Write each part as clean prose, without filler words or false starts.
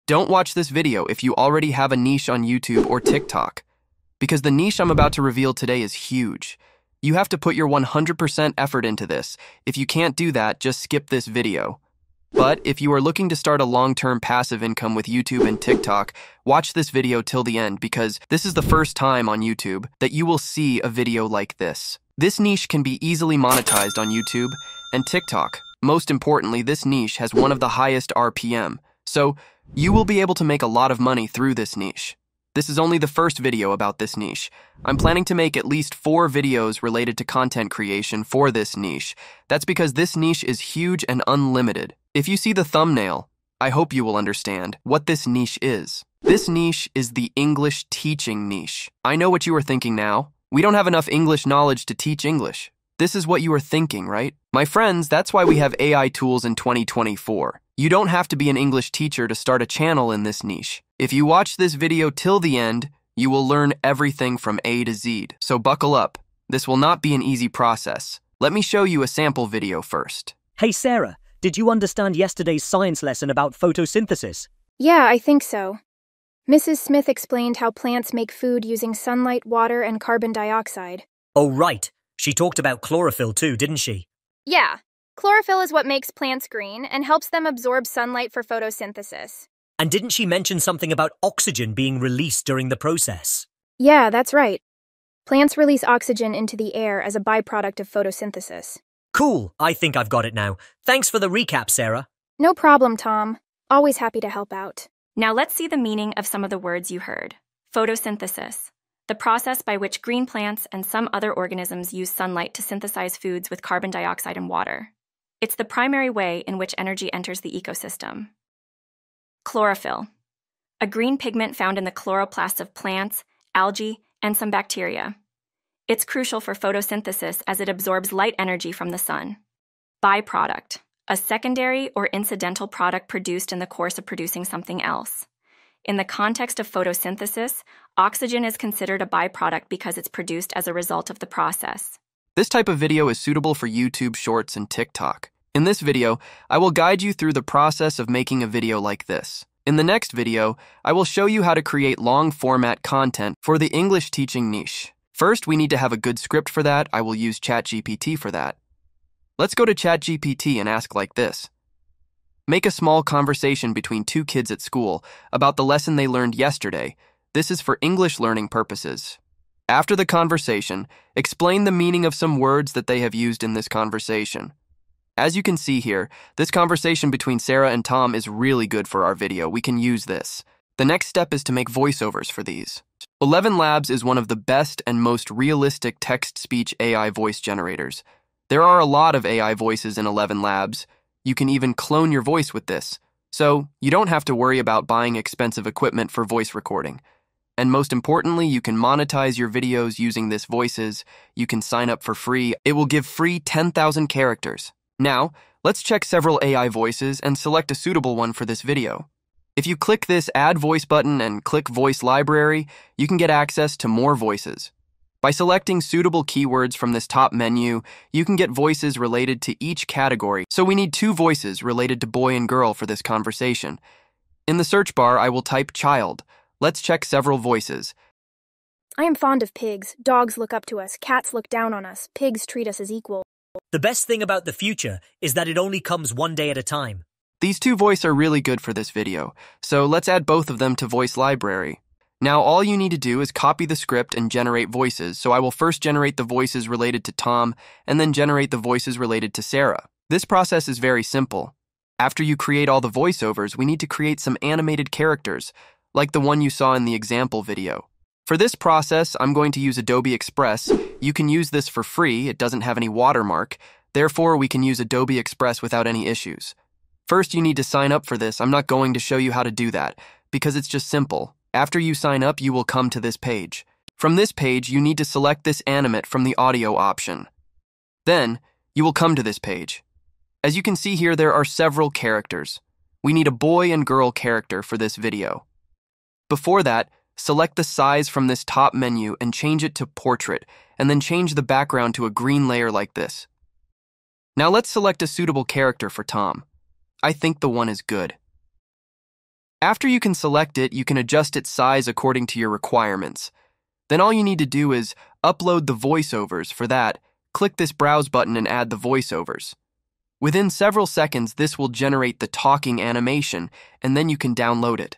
Don't watch this video if you already have a niche on YouTube or TikTok, because the niche I'm about to reveal today is huge. You have to put your 100% effort into this. If you can't do that, just skip this video. But if you are looking to start a long-term passive income with YouTube and TikTok, watch this video till the end because this is the first time on YouTube that you will see a video like this. This niche can be easily monetized on YouTube and TikTok. Most importantly, this niche has one of the highest RPM, so you will be able to make a lot of money through this niche. This is only the first video about this niche. I'm planning to make at least 4 videos related to content creation for this niche. That's because this niche is huge and unlimited. If you see the thumbnail, I hope you will understand what this niche is. This niche is the English teaching niche. I know what you are thinking now. We don't have enough English knowledge to teach English. This is what you are thinking, right? My friends, that's why we have AI tools in 2024. You don't have to be an English teacher to start a channel in this niche. If you watch this video till the end, you will learn everything from A to Z. So buckle up. This will not be an easy process. Let me show you a sample video first. Hey Sarah, did you understand yesterday's science lesson about photosynthesis? Yeah, I think so. Mrs. Smith explained how plants make food using sunlight, water, and carbon dioxide. Oh right, she talked about chlorophyll too, didn't she? Yeah, chlorophyll is what makes plants green and helps them absorb sunlight for photosynthesis. And didn't she mention something about oxygen being released during the process? Yeah, that's right. Plants release oxygen into the air as a byproduct of photosynthesis. Cool, I think I've got it now. Thanks for the recap, Sarah. No problem, Tom. Always happy to help out. Now let's see the meaning of some of the words you heard. Photosynthesis, the process by which green plants and some other organisms use sunlight to synthesize foods with carbon dioxide and water. It's the primary way in which energy enters the ecosystem. Chlorophyll, a green pigment found in the chloroplasts of plants, algae, and some bacteria. It's crucial for photosynthesis as it absorbs light energy from the sun. Byproduct, a secondary or incidental product produced in the course of producing something else. In the context of photosynthesis, oxygen is considered a byproduct because it's produced as a result of the process. This type of video is suitable for YouTube Shorts and TikTok. In this video, I will guide you through the process of making a video like this. In the next video, I will show you how to create long-format content for the English teaching niche. First, we need to have a good script for that. I will use ChatGPT for that. Let's go to ChatGPT and ask like this. Make a small conversation between 2 kids at school about the lesson they learned yesterday. This is for English learning purposes. After the conversation, explain the meaning of some words that they have used in this conversation. As you can see here, this conversation between Sarah and Tom is really good for our video. We can use this. The next step is to make voiceovers for these. 11 Labs is one of the best and most realistic text-speech AI voice generators. There are a lot of AI voices in 11 Labs. You can even clone your voice with this. So, you don't have to worry about buying expensive equipment for voice recording. And most importantly, you can monetize your videos using this voices. You can sign up for free. It will give free 10,000 characters. Now, let's check several AI voices and select a suitable one for this video. If you click this Add Voice button and click Voice Library, you can get access to more voices. By selecting suitable keywords from this top menu, you can get voices related to each category. So we need 2 voices related to boy and girl for this conversation. In the search bar, I will type child. Let's check several voices. I am fond of pigs. Dogs look up to us. Cats look down on us. Pigs treat us as equal. The best thing about the future is that it only comes one day at a time. These 2 voices are really good for this video, so let's add both of them to Voice Library. Now all you need to do is copy the script and generate voices, so I will first generate the voices related to Tom and then generate the voices related to Sarah. This process is very simple. After you create all the voiceovers, we need to create some animated characters, like the one you saw in the example video. For this process, I'm going to use Adobe Express. You can use this for free. It doesn't have any watermark. Therefore, we can use Adobe Express without any issues. First, you need to sign up for this. I'm not going to show you how to do that because it's just simple. After you sign up, you will come to this page. From this page, you need to select this animate from the audio option. Then, you will come to this page. As you can see here, there are several characters. We need a boy and girl character for this video. Before that, select the size from this top menu and change it to portrait, and then change the background to a green layer like this. Now let's select a suitable character for Tom. I think the one is good. After you can select it, you can adjust its size according to your requirements. Then all you need to do is upload the voiceovers. For that, click this Browse button and add the voiceovers. Within several seconds, this will generate the talking animation, and then you can download it.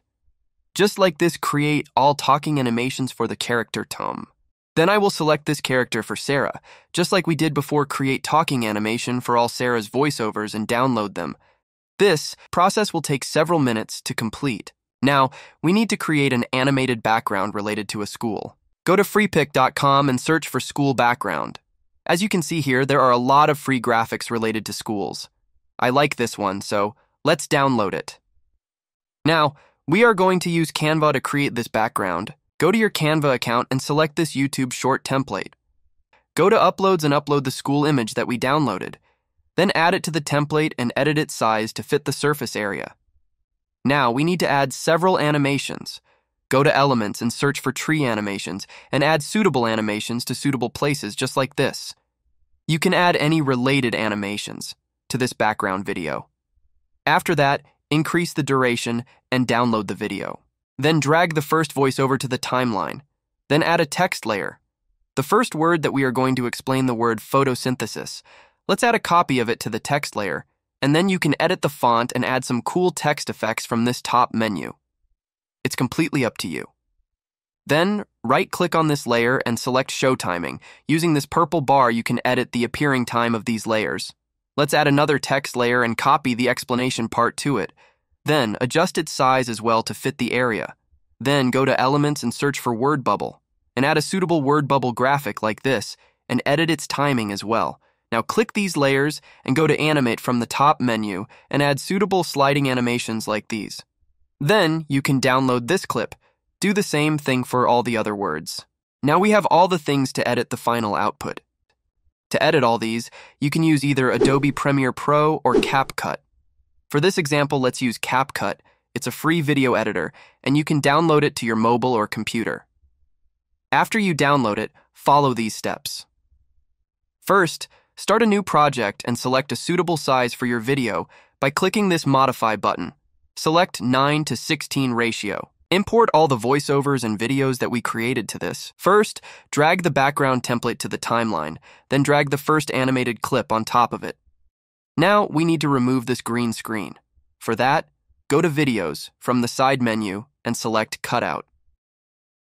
Just like this, create all talking animations for the character Tom. Then I will select this character for Sarah, just like we did before, create talking animation for all Sarah's voiceovers and download them. This process will take several minutes to complete. Now, we need to create an animated background related to a school. Go to freepik.com and search for school background. As you can see here, there are a lot of free graphics related to schools. I like this one, so let's download it. Now, we are going to use Canva to create this background. Go to your Canva account and select this YouTube short template. Go to Uploads and upload the school image that we downloaded. Then add it to the template and edit its size to fit the surface area. Now, we need to add several animations. Go to Elements and search for tree animations and add suitable animations to suitable places, just like this. You can add any related animations to this background video. After that, increase the duration and download the video. Then drag the first voiceover to the timeline. Then add a text layer. The first word that we are going to explain the word photosynthesis. Let's add a copy of it to the text layer, and then you can edit the font and add some cool text effects from this top menu. It's completely up to you. Then, right-click on this layer and select Show Timing. Using this purple bar, you can edit the appearing time of these layers. Let's add another text layer and copy the explanation part to it. Then, adjust its size as well to fit the area. Then, go to Elements and search for Word Bubble, and add a suitable word bubble graphic like this, and edit its timing as well. Now click these layers and go to Animate from the top menu and add suitable sliding animations like these. Then you can download this clip. Do the same thing for all the other words. Now we have all the things to edit the final output. To edit all these, you can use either Adobe Premiere Pro or CapCut. For this example, let's use CapCut. It's a free video editor, and you can download it to your mobile or computer. After you download it, follow these steps. First, start a new project and select a suitable size for your video by clicking this Modify button. Select 9:16 ratio. Import all the voiceovers and videos that we created to this. First, drag the background template to the timeline, then drag the first animated clip on top of it. Now, we need to remove this green screen. For that, go to Videos from the side menu and select Cutout.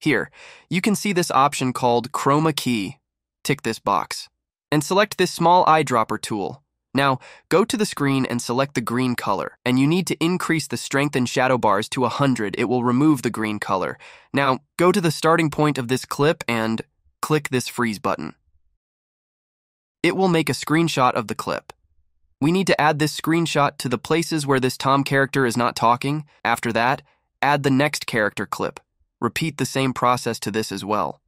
Here, you can see this option called Chroma Key. Tick this box. And select this small eyedropper tool. Now, go to the screen and select the green color, and you need to increase the strength and shadow bars to 100. It will remove the green color. Now, go to the starting point of this clip and click this freeze button. It will make a screenshot of the clip. We need to add this screenshot to the places where this Tom character is not talking. After that, add the next character clip. Repeat the same process to this as well.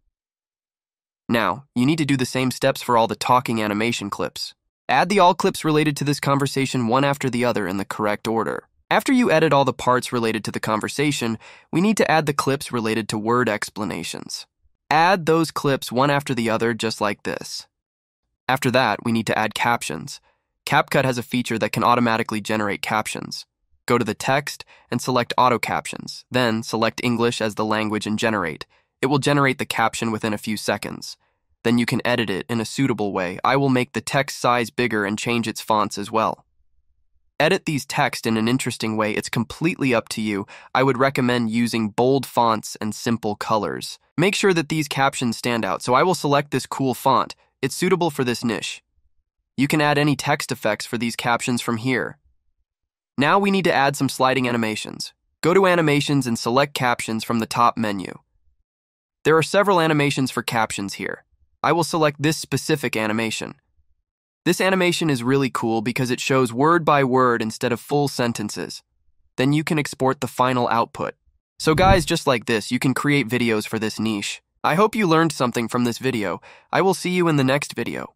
Now, you need to do the same steps for all the talking animation clips. Add the all clips related to this conversation one after the other in the correct order. After you edit all the parts related to the conversation, we need to add the clips related to word explanations. Add those clips one after the other just like this. After that, we need to add captions. CapCut has a feature that can automatically generate captions. Go to the text and select Auto Captions, then select English as the language and generate. It will generate the caption within a few seconds. Then you can edit it in a suitable way. I will make the text size bigger and change its fonts as well. Edit these text in an interesting way. It's completely up to you. I would recommend using bold fonts and simple colors. Make sure that these captions stand out, so I will select this cool font. It's suitable for this niche. You can add any text effects for these captions from here. Now we need to add some sliding animations. Go to Animations and select Captions from the top menu. There are several animations for captions here. I will select this specific animation. This animation is really cool because it shows word by word instead of full sentences. Then you can export the final output. So guys, just like this, you can create videos for this niche. I hope you learned something from this video. I will see you in the next video.